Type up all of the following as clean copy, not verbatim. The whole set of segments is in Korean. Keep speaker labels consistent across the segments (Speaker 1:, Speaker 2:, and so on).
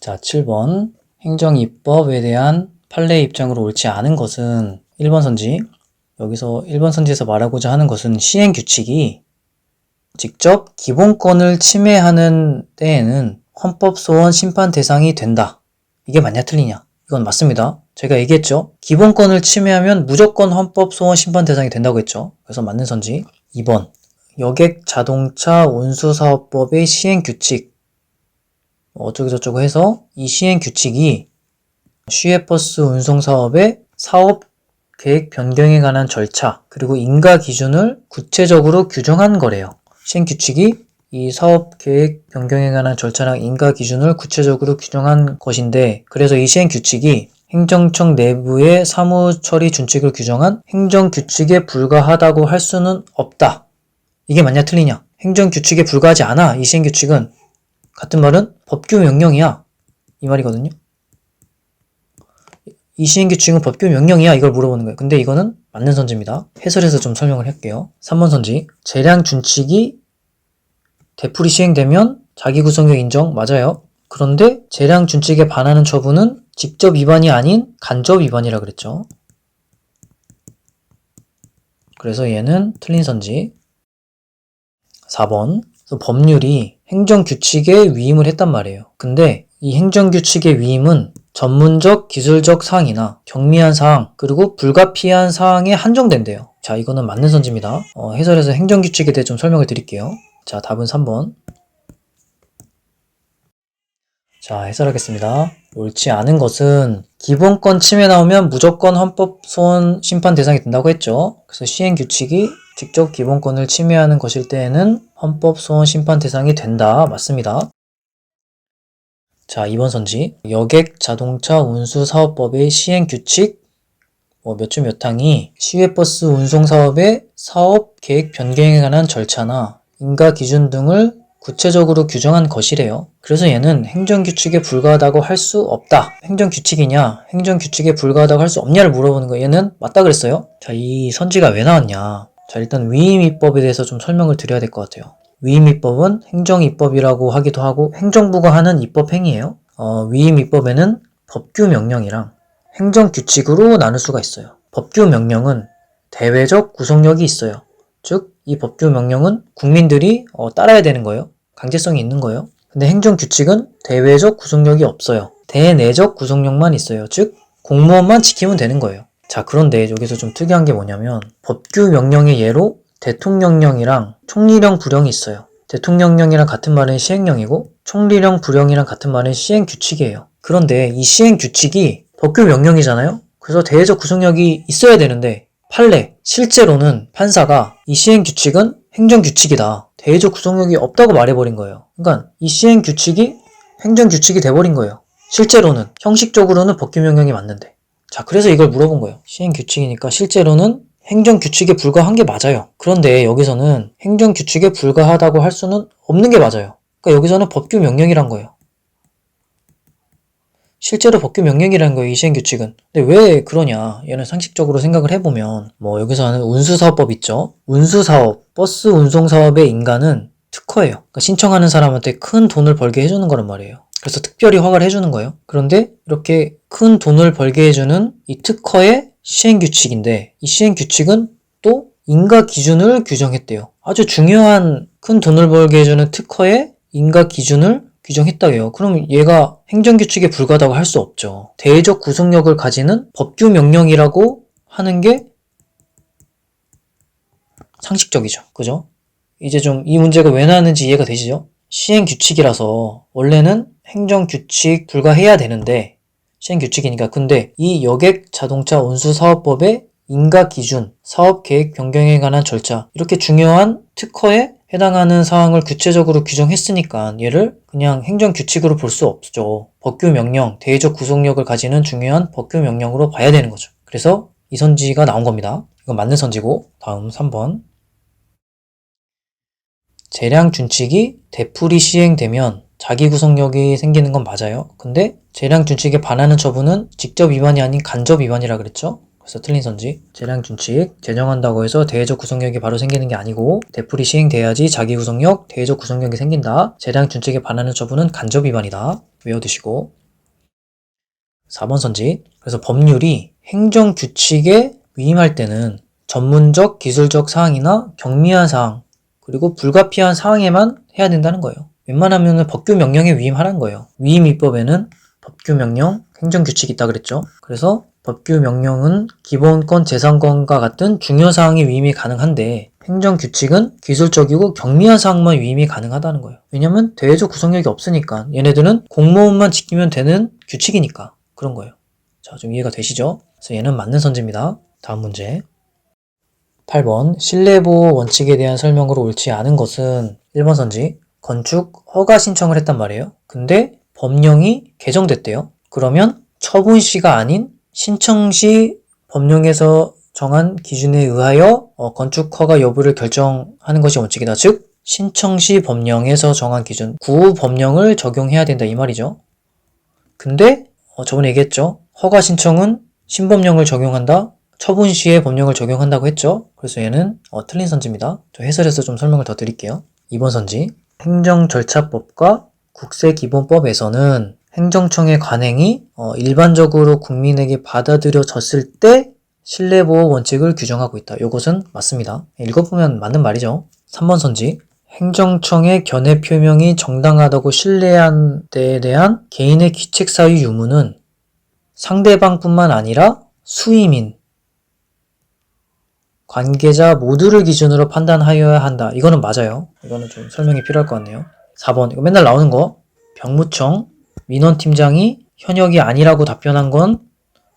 Speaker 1: 자, 7번. 행정입법에 대한 판례 입장으로 옳지 않은 것은 1번 선지. 여기서 1번 선지에서 말하고자 하는 것은 시행규칙이 직접 기본권을 침해하는 때에는 헌법소원 심판 대상이 된다. 이게 맞냐 틀리냐? 이건 맞습니다. 제가 얘기했죠. 기본권을 침해하면 무조건 헌법소원 심판 대상이 된다고 했죠. 그래서 맞는 선지. 2번. 여객 자동차 운수사업법의 시행규칙 어쩌고저쩌고 해서 이 시행규칙이 시외버스 운송사업의 사업 계획 변경에 관한 절차 그리고 인가 기준을 구체적으로 규정한 거래요. 시행규칙이 이 사업 계획 변경에 관한 절차랑 인가 기준을 구체적으로 규정한 것인데 그래서 이 시행규칙이 행정청 내부의 사무처리 준칙을 규정한 행정규칙에 불과하다고 할 수는 없다. 이게 맞냐 틀리냐? 행정규칙에 불과하지 않아. 이 시행규칙은 같은 말은 법규 명령이야. 이 말이거든요. 이 시행규칙은 법규 명령이야. 이걸 물어보는 거예요. 근데 이거는 맞는 선지입니다. 해설해서 좀 설명을 할게요. 3번 선지. 재량 준칙이 되풀이 시행되면 자기구성력 인정. 맞아요. 그런데 재량 준칙에 반하는 처분은 직접 위반이 아닌 간접 위반이라 그랬죠. 그래서 얘는 틀린 선지. 4번. 법률이 행정규칙에 위임을 했단 말이에요. 근데 이 행정규칙의 위임은 전문적, 기술적 사항이나 경미한 사항, 그리고 불가피한 사항에 한정된대요. 자, 이거는 맞는 선지입니다. 해설에서 행정규칙에 대해 좀 설명을 드릴게요. 자, 답은 3번. 자, 해설하겠습니다. 옳지 않은 것은 기본권 침해 나오면 무조건 헌법소원 심판 대상이 된다고 했죠. 그래서 시행규칙이 직접 기본권을 침해하는 것일 때에는 헌법소원 심판 대상이 된다. 맞습니다. 자, 2번 선지. 여객 자동차 운수사업법의 시행규칙 몇 주 몇 항이 시외버스 운송사업의 사업 계획 변경에 관한 절차나 인가 기준 등을 구체적으로 규정한 것이래요. 그래서 얘는 행정규칙에 불과하다고 할 수 없다. 행정규칙이냐, 행정규칙에 불과하다고 할 수 없냐를 물어보는 거예요. 얘는 맞다 그랬어요. 자, 이 선지가 왜 나왔냐. 자, 일단 위임입법에 대해서 좀 설명을 드려야 될 것 같아요. 위임입법은 행정입법이라고 하기도 하고 행정부가 하는 입법행위예요. 위임입법에는 법규명령이랑 행정규칙으로 나눌 수가 있어요. 법규명령은 대외적 구속력이 있어요. 즉, 이 법규명령은 국민들이 따라야 되는 거예요. 강제성이 있는 거예요. 근데 행정규칙은 대외적 구속력이 없어요. 대내적 구속력만 있어요. 즉, 공무원만 지키면 되는 거예요. 자, 그런데 여기서 좀 특이한 게 뭐냐면 법규명령의 예로 대통령령이랑 총리령 불령이 있어요. 대통령령이랑 같은 말은 시행령이고 총리령 불령이랑 같은 말은 시행규칙이에요. 그런데 이 시행규칙이 법규명령이잖아요. 그래서 대외적 구속력이 있어야 되는데 판례, 실제로는 판사가 이 시행규칙은 행정규칙이다. 대외적 구속력이 없다고 말해버린 거예요. 그러니까 이 시행규칙이 행정규칙이 돼버린 거예요. 실제로는, 형식적으로는 법규명령이 맞는데. 자, 그래서 이걸 물어본 거예요. 시행규칙이니까 실제로는 행정규칙에 불과한 게 맞아요. 그런데 여기서는 행정규칙에 불과하다고 할 수는 없는 게 맞아요. 그러니까 여기서는 법규명령이란 거예요. 실제로 법규명령이라는 거예요, 이 시행규칙은. 근데 왜 그러냐. 얘는 상식적으로 생각을 해보면 여기서 하는 운수사업법 있죠. 운수사업, 버스 운송사업의 인가는 특허예요. 그러니까 신청하는 사람한테 큰 돈을 벌게 해주는 거란 말이에요. 그래서 특별히 허가를 해주는 거예요. 그런데 이렇게 큰 돈을 벌게 해주는 이 특허의 시행규칙인데 이 시행규칙은 또 인가 기준을 규정했대요. 아주 중요한 큰 돈을 벌게 해주는 특허의 인가 기준을 규정했다고요. 그럼 얘가 행정규칙에 불과하다고 할 수 없죠. 대외적 구속력을 가지는 법규명령이라고 하는 게 상식적이죠. 그죠? 이제 좀 이 문제가 왜 나왔는지 이해가 되시죠? 시행규칙이라서 원래는 행정규칙 불가해야 되는데 시행규칙이니까 근데 이 여객 자동차 운수사업법의 인가 기준, 사업 계획 변경에 관한 절차 이렇게 중요한 특허에 해당하는 사항을 구체적으로 규정했으니까 얘를 그냥 행정규칙으로 볼 수 없죠. 법규명령, 대외적 구속력을 가지는 중요한 법규명령으로 봐야 되는 거죠. 그래서 이 선지가 나온 겁니다. 이건 맞는 선지고 다음 3번. 재량 준칙이 되풀이 시행되면 자기구속력이 생기는 건 맞아요. 근데 재량 준칙에 반하는 처분은 직접 위반이 아닌 간접 위반이라 그랬죠. 그래서 틀린 선지. 재량준칙, 제정한다고 해서 대외적 구성력이 바로 생기는 게 아니고 되풀이 시행돼야지 자기 구성력, 대외적 구성력이 생긴다. 재량준칙에 반하는 처분은 간접 위반이다. 외워두시고. 4번 선지. 그래서 법률이 행정규칙에 위임할 때는 전문적, 기술적 사항이나 경미한 사항, 그리고 불가피한 사항에만 해야 된다는 거예요. 웬만하면 법규 명령에 위임하라는 거예요. 위임 입법에는 법규 명령, 행정규칙이 있다 그랬죠. 그래서 법규 명령은 기본권, 재산권과 같은 중요 사항에 위임이 가능한데 행정규칙은 기술적이고 경미한 사항만 위임이 가능하다는 거예요. 왜냐면 대외적 구성력이 없으니까. 얘네들은 공무원만 지키면 되는 규칙이니까 그런 거예요. 자, 좀 이해가 되시죠? 그래서 얘는 맞는 선지입니다. 다음 문제. 8번 실내보호 원칙에 대한 설명으로 옳지 않은 것은 1번 선지 건축 허가 신청을 했단 말이에요. 근데 법령이 개정됐대요. 그러면 처분시가 아닌 신청시 법령에서 정한 기준에 의하여 건축 허가 여부를 결정하는 것이 원칙이다. 즉 신청시 법령에서 정한 기준, 구 법령을 적용해야 된다 이 말이죠. 근데 저번에 얘기했죠. 허가 신청은 신법령을 적용한다. 처분 시에 법령을 적용한다고 했죠. 그래서 얘는 틀린 선지입니다. 저 해설해서 좀 설명을 더 드릴게요. 2번 선지. 행정절차법과 국세기본법에서는 행정청의 관행이 일반적으로 국민에게 받아들여졌을 때 신뢰보호 원칙을 규정하고 있다. 이것은 맞습니다. 읽어보면 맞는 말이죠. 3번 선지. 행정청의 견해 표명이 정당하다고 신뢰한 데에 대한 개인의 귀책 사유 유무는 상대방뿐만 아니라 수임인, 관계자 모두를 기준으로 판단하여야 한다. 이거는 맞아요. 이거는 좀 설명이 필요할 것 같네요. 4번, 이거 맨날 나오는 거. 병무청 민원팀장이 현역이 아니라고 답변한 건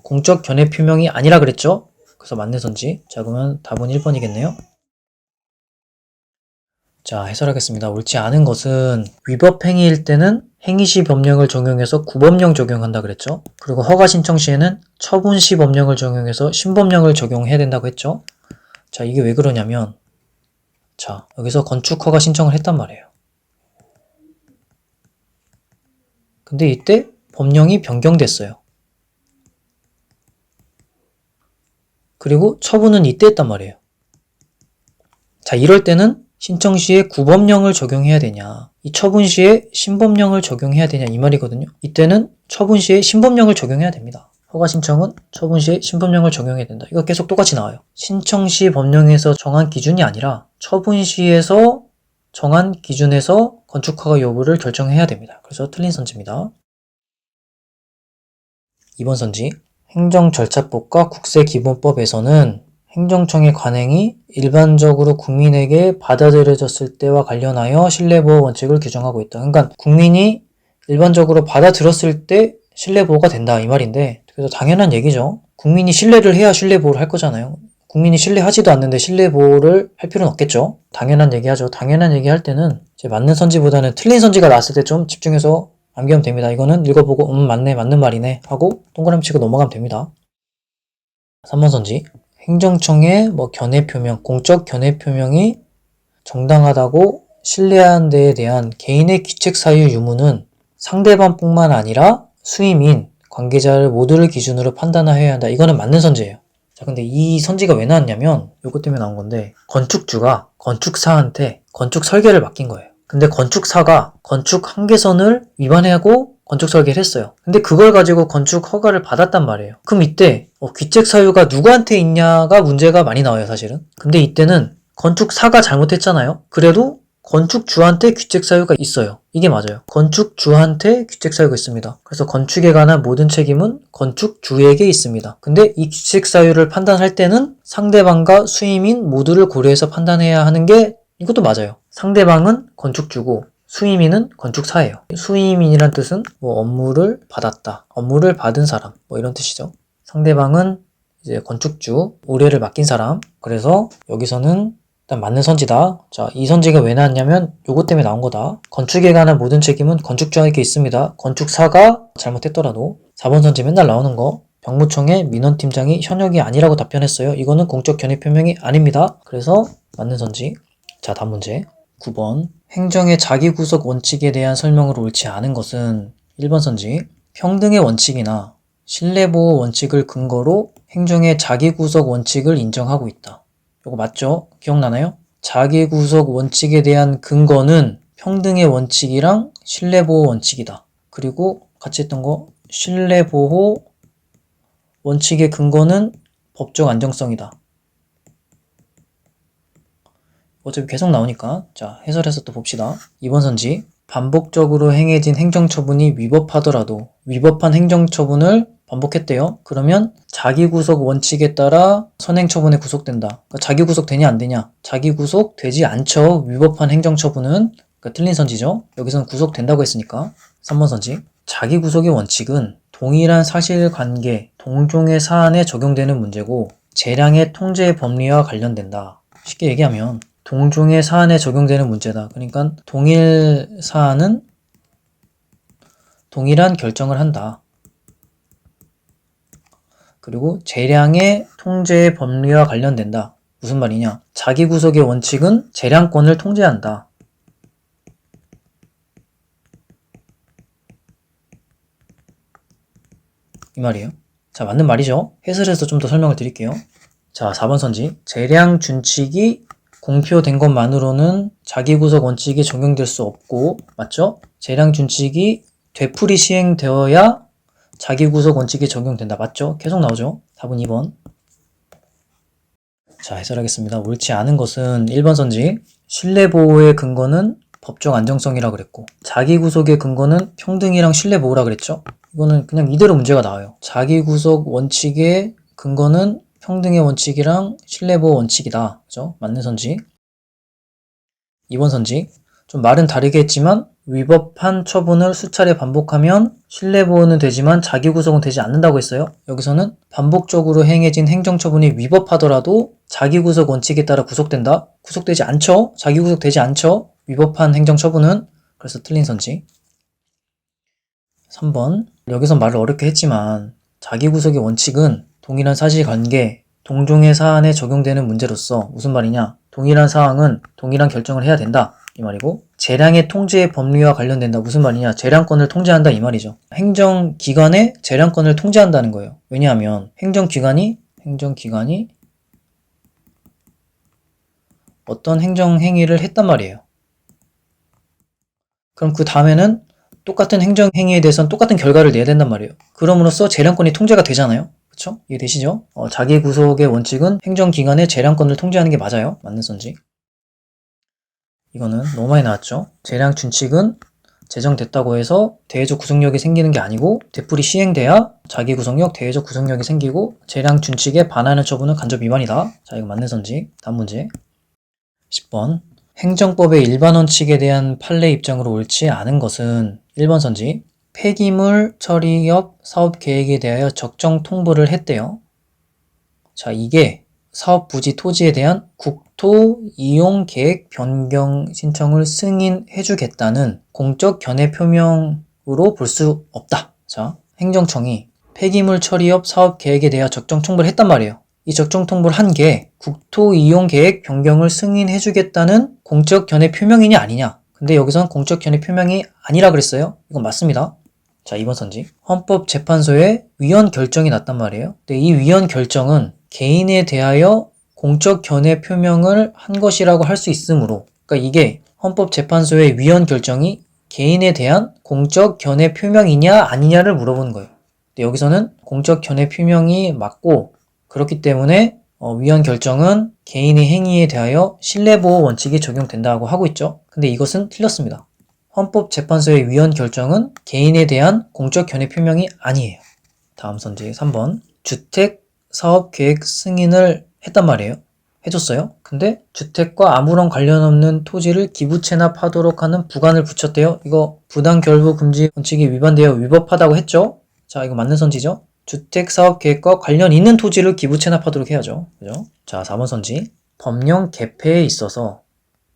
Speaker 1: 공적 견해 표명이 아니라 그랬죠? 그래서 맞는 선지. 자, 그러면 답은 1번이겠네요. 자, 해설하겠습니다. 옳지 않은 것은 위법 행위일 때는 행위시 법령을 적용해서 구법령 적용한다 그랬죠? 그리고 허가 신청 시에는 처분시 법령을 적용해서 신법령을 적용해야 된다고 했죠? 자, 이게 왜 그러냐면 자, 여기서 건축 허가 신청을 했단 말이에요. 근데 이때 법령이 변경됐어요. 그리고 처분은 이때 했단 말이에요. 자, 이럴 때는 신청 시에 구법령을 적용해야 되냐, 이 처분 시에 신법령을 적용해야 되냐 이 말이거든요. 이때는 처분 시에 신법령을 적용해야 됩니다. 허가 신청은 처분 시에 신법령을 적용해야 된다. 이거 계속 똑같이 나와요. 신청 시 법령에서 정한 기준이 아니라 처분 시에서 정한 기준에서 건축 허가 여부를 결정해야 됩니다. 그래서 틀린 선지입니다. 2번 선지. 행정절차법과 국세기본법에서는 행정청의 관행이 일반적으로 국민에게 받아들여졌을 때와 관련하여 신뢰보호 원칙을 규정하고 있다. 그러니까 국민이 일반적으로 받아들였을 때 신뢰보호가 된다 이 말인데, 그래서 당연한 얘기죠. 국민이 신뢰를 해야 신뢰보호를 할 거잖아요. 국민이 신뢰하지도 않는데 신뢰보호를 할 필요는 없겠죠. 당연한 얘기하죠. 당연한 얘기할 때는 이제 맞는 선지보다는 틀린 선지가 나왔을 때 좀 집중해서 암기하면 됩니다. 이거는 읽어보고 맞네, 맞는 말이네 하고 동그라미 치고 넘어가면 됩니다. 3번 선지. 행정청의 견해 표명, 공적 견해 표명이 정당하다고 신뢰한 데에 대한 개인의 귀책 사유 유무는 상대방뿐만 아니라 수임인, 관계자를 모두를 기준으로 판단해야 한다. 이거는 맞는 선지예요. 자, 근데 이 선지가 왜 나왔냐면 요것 때문에 나온 건데, 건축주가 건축사한테 건축 설계를 맡긴 거예요. 근데 건축사가 건축 한계선을 위반하고 건축 설계를 했어요. 근데 그걸 가지고 건축 허가를 받았단 말이에요. 그럼 이때 귀책 사유가 누구한테 있냐가 문제가 많이 나와요, 사실은. 근데 이때는 건축사가 잘못했잖아요. 그래도 건축주한테 귀책 사유가 있어요. 이게 맞아요. 건축주한테 귀책 사유가 있습니다. 그래서 건축에 관한 모든 책임은 건축주에게 있습니다. 근데 이 귀책 사유를 판단할 때는 상대방과 수임인 모두를 고려해서 판단해야 하는 게 이것도 맞아요. 상대방은 건축주고 수임인은 건축사예요. 수임인이란 뜻은 업무를 받았다, 업무를 받은 사람 이런 뜻이죠. 상대방은 이제 건축주, 의뢰를 맡긴 사람. 그래서 여기서는 일단 맞는 선지다. 자, 이 선지가 왜 나왔냐면 요것 때문에 나온 거다. 건축에 관한 모든 책임은 건축주에게 있습니다. 건축사가 잘못했더라도. 4번 선지 맨날 나오는 거. 병무청의 민원팀장이 현역이 아니라고 답변했어요. 이거는 공적 견해 표명이 아닙니다. 그래서 맞는 선지. 자, 다음 문제. 9번. 행정의 자기구속 원칙에 대한 설명으로 옳지 않은 것은 1번 선지. 평등의 원칙이나 신뢰보호 원칙을 근거로 행정의 자기구속 원칙을 인정하고 있다. 이거 맞죠? 기억나나요? 자기구속 원칙에 대한 근거는 평등의 원칙이랑 신뢰보호 원칙이다. 그리고 같이 했던 거 신뢰보호 원칙의 근거는 법적 안정성이다. 어차피 계속 나오니까 자 해설해서 또 봅시다. 2번 선지 반복적으로 행해진 행정처분이 위법하더라도 위법한 행정처분을 반복했대요. 그러면 자기구속 원칙에 따라 선행처분에 구속된다. 그러니까 자기구속 되냐 안 되냐? 자기구속 되지 않죠. 위법한 행정처분은. 그러니까 틀린 선지죠. 여기서는 구속된다고 했으니까. 3번 선지 자기구속의 원칙은 동일한 사실관계, 동종의 사안에 적용되는 문제고 재량의 통제 법리와 관련된다. 쉽게 얘기하면 동종의 사안에 적용되는 문제다. 그러니까 동일 사안은 동일한 결정을 한다. 그리고 재량의 통제의 법리와 관련된다. 무슨 말이냐? 자기구속의 원칙은 재량권을 통제한다. 이 말이에요. 자, 맞는 말이죠. 해설해서 좀 더 설명을 드릴게요. 자, 4번 선지. 재량 준칙이 공표된 것만으로는 자기구속 원칙이 적용될 수 없고, 맞죠? 재량 준칙이 되풀이 시행되어야 자기구속 원칙이 적용된다. 맞죠? 계속 나오죠? 답은 2번. 자, 해설하겠습니다. 옳지 않은 것은 1번 선지. 신뢰보호의 근거는 법적 안정성이라 그랬고, 자기구속의 근거는 평등이랑 신뢰보호라 그랬죠? 이거는 그냥 이대로 문제가 나와요. 자기구속 원칙의 근거는 평등의 원칙이랑 신뢰보호 원칙이다. 그죠? 맞는 선지. 2번 선지. 좀 말은 다르게 했지만 위법한 처분을 수차례 반복하면 신뢰보호는 되지만 자기구속은 되지 않는다고 했어요. 여기서는 반복적으로 행해진 행정처분이 위법하더라도 자기구속 원칙에 따라 구속된다. 구속되지 않죠? 자기구속 되지 않죠? 위법한 행정처분은. 그래서 틀린 선지. 3번. 여기서 말을 어렵게 했지만 자기구속의 원칙은 동일한 사실관계, 동종의 사안에 적용되는 문제로서 무슨 말이냐? 동일한 사항은 동일한 결정을 해야 된다. 이 말이고 재량의 통제의 법리와 관련된다. 무슨 말이냐? 재량권을 통제한다 이 말이죠. 행정기관의 재량권을 통제한다는 거예요. 왜냐하면 행정기관이 어떤 행정행위를 했단 말이에요. 그럼 그 다음에는 똑같은 행정행위에 대해서는 똑같은 결과를 내야 된단 말이에요. 그럼으로써 재량권이 통제가 되잖아요. 그쵸? 이해되시죠? 자기구속의 원칙은 행정기관의 재량권을 통제하는 게 맞아요. 맞는 선지. 이거는 너무 많이 나왔죠. 재량 준칙은 제정됐다고 해서 대외적 구속력이 생기는 게 아니고 되풀이 시행돼야 자기구속력, 대외적 구속력이 생기고 재량 준칙에 반하는 처분은 간접 위반이다. 자, 이거 맞는 선지. 다음 문제. 10번. 행정법의 일반 원칙에 대한 판례 입장으로 옳지 않은 것은 1번 선지. 폐기물 처리업 사업 계획에 대하여 적정 통보를 했대요. 자, 이게 사업 부지 토지에 대한 국토 이용 계획 변경 신청을 승인해주겠다는 공적 견해 표명으로 볼 수 없다. 자, 행정청이 폐기물 처리업 사업 계획에 대하여 적정 통보를 했단 말이에요. 이 적정 통보를 한 게 국토 이용 계획 변경을 승인해주겠다는 공적 견해 표명이냐 아니냐. 근데 여기서는 공적 견해 표명이 아니라 그랬어요. 이건 맞습니다. 자, 2번 선지. 헌법재판소에 위헌 결정이 났단 말이에요. 근데 이 위헌 결정은 개인에 대하여 공적 견해 표명을 한 것이라고 할 수 있으므로, 그러니까 이게 헌법재판소의 위헌 결정이 개인에 대한 공적 견해 표명이냐 아니냐를 물어보는 거예요. 근데 여기서는 공적 견해 표명이 맞고 그렇기 때문에 위헌 결정은 개인의 행위에 대하여 신뢰보호 원칙이 적용된다고 하고 있죠. 근데 이것은 틀렸습니다. 헌법재판소의 위헌 결정은 개인에 대한 공적 견해 표명이 아니에요. 다음 선지 3번. 주택 사업 계획 승인을 했단 말이에요. 해줬어요. 근데 주택과 아무런 관련 없는 토지를 기부 체납하도록 하는 부관을 붙였대요. 이거 부당 결부 금지 원칙이 위반되어 위법하다고 했죠. 자, 이거 맞는 선지죠. 주택 사업 계획과 관련 있는 토지를 기부 체납하도록 해야죠. 그죠? 자, 4번 선지. 법령 개폐에 있어서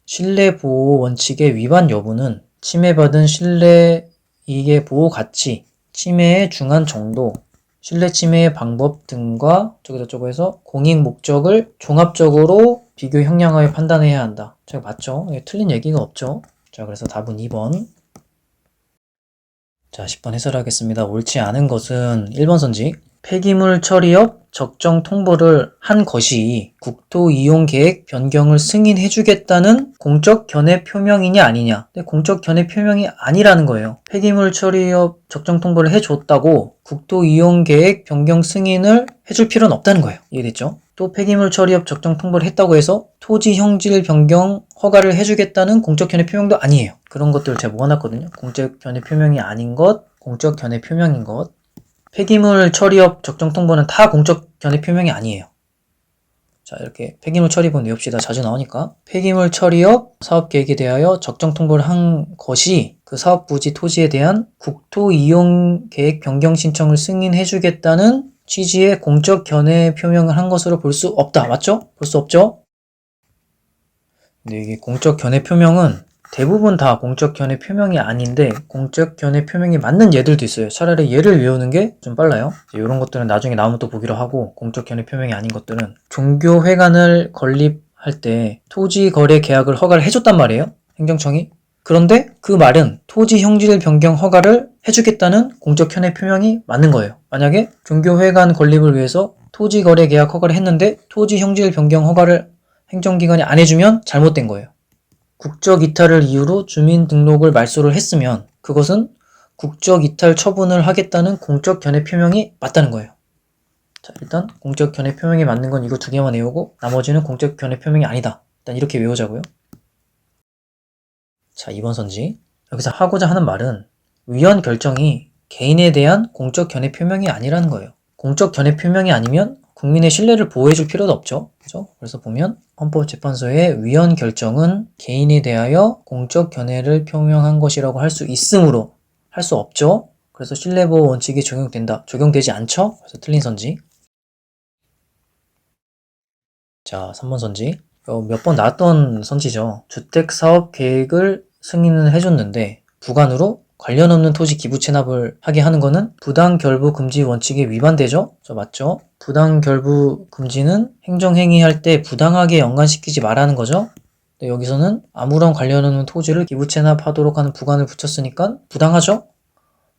Speaker 1: 신뢰보호 원칙의 위반 여부는 침해받은 신뢰 이익의 보호 가치, 침해의 중한 정도, 신뢰 침해의 방법 등과 저쩌고 해서 공익 목적을 종합적으로 비교 형량하여 판단해야 한다. 제가 맞죠? 틀린 얘기가 없죠. 자, 그래서 답은 2번. 자, 10번 해설하겠습니다. 옳지 않은 것은 1번 선지. 폐기물 처리업 적정 통보를 한 것이 국토 이용 계획 변경을 승인해주겠다는 공적 견해 표명이냐 아니냐. 근데 공적 견해 표명이 아니라는 거예요. 폐기물 처리업 적정 통보를 해줬다고 국토 이용 계획 변경 승인을 해줄 필요는 없다는 거예요. 이해됐죠? 또 폐기물 처리업 적정 통보를 했다고 해서 토지 형질 변경 허가를 해주겠다는 공적 견해 표명도 아니에요. 그런 것들을 제가 모아놨거든요. 공적 견해 표명이 아닌 것, 공적 견해 표명인 것. 폐기물 처리업 적정 통보는 다 공적 견해 표명이 아니에요. 자, 이렇게 폐기물 처리법 내용시다 자주 나오니까 폐기물 처리업 사업 계획에 대하여 적정 통보를 한 것이 그 사업 부지 토지에 대한 국토 이용 계획 변경 신청을 승인해주겠다는 취지의 공적 견해 표명을 한 것으로 볼 수 없다. 맞죠? 볼 수 없죠? 근데 이게 공적 견해 표명은 대부분 다 공적 견해 표명이 아닌데 공적 견해 표명이 맞는 예들도 있어요. 차라리 예를 외우는 게 좀 빨라요. 이런 것들은 나중에 나오면 또 보기로 하고, 공적 견해 표명이 아닌 것들은 종교회관을 건립할 때 토지 거래 계약을 허가를 해줬단 말이에요. 행정청이. 그런데 그 말은 토지 형질 변경 허가를 해주겠다는 공적 견해 표명이 맞는 거예요. 만약에 종교회관 건립을 위해서 토지 거래 계약 허가를 했는데 토지 형질 변경 허가를 행정기관이 안 해주면 잘못된 거예요. 국적 이탈을 이유로 주민등록을 말소를 했으면 그것은 국적 이탈 처분을 하겠다는 공적 견해 표명이 맞다는 거예요. 자, 일단 공적 견해 표명이 맞는 건 이거 두 개만 외우고 나머지는 공적 견해 표명이 아니다. 일단 이렇게 외우자고요. 자, 2번 선지. 여기서 하고자 하는 말은 위헌 결정이 개인에 대한 공적 견해 표명이 아니라는 거예요. 공적 견해 표명이 아니면 국민의 신뢰를 보호해줄 필요도 없죠. 그죠? 그래서 보면 헌법재판소의 위헌 결정은 개인에 대하여 공적 견해를 표명한 것이라고 할 수 있으므로 할 수 없죠. 그래서 신뢰보호 원칙이 적용되지 않죠. 그래서 틀린 선지. 자, 3번 선지. 몇 번 나왔던 선지죠. 주택사업 계획을 승인을 해줬는데 부관으로 관련 없는 토지 기부 체납을 하게 하는 거는 부당결부 금지 원칙에 위반되죠? 맞죠? 부당결부 금지는 행정행위할 때 부당하게 연관시키지 말라는 거죠? 근데 여기서는 아무런 관련 없는 토지를 기부 체납하도록 하는 부관을 붙였으니까 부당하죠?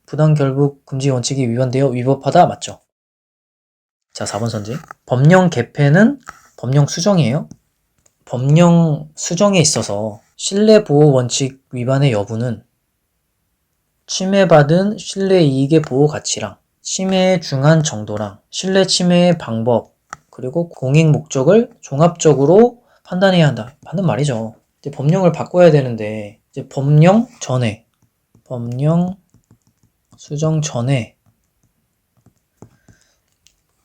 Speaker 1: 부당결부 금지 원칙이 위반되어 위법하다 맞죠? 자, 4번 선지. 법령 개폐는 법령 수정이에요. 법령 수정에 있어서 신뢰보호 원칙 위반의 여부는 침해받은 신뢰이익의 보호 가치랑 침해의 중한 정도랑 신뢰 침해의 방법 그리고 공익 목적을 종합적으로 판단해야 한다. 맞는 말이죠. 이제 법령을 바꿔야 되는데 이제 법령 수정 전에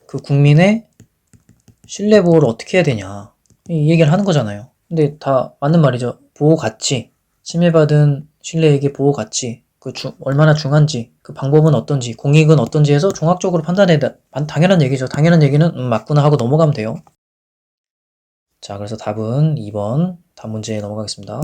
Speaker 1: 그 국민의 신뢰 보호를 어떻게 해야 되냐 이 얘기를 하는 거잖아요. 근데 다 맞는 말이죠. 보호 가치, 침해받은 신뢰이익의 보호 가치, 얼마나 중한지, 그 방법은 어떤지, 공익은 어떤지 해서 종합적으로 판단해야 돼. 당연한 얘기죠. 당연한 얘기는 맞구나 하고 넘어가면 돼요. 자, 그래서 답은 2번 답 문제에 넘어가겠습니다.